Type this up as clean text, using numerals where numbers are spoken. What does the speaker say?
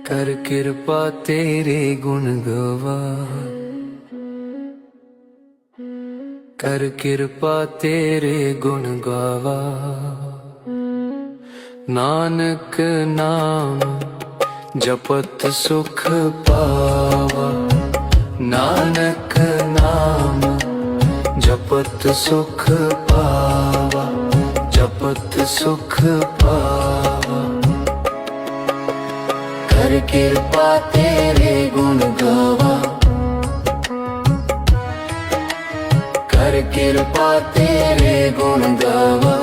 कर कृपा तेरे गुण गवा, कर कृपा तेरे गुण गावा। नानक नाम जपत सुख पावा, नानक नाम जपत सुख पावा, जपत सुख पावा। कर कृपा तेरे गुण गावा, कर कृपा तेरे गुण गावा।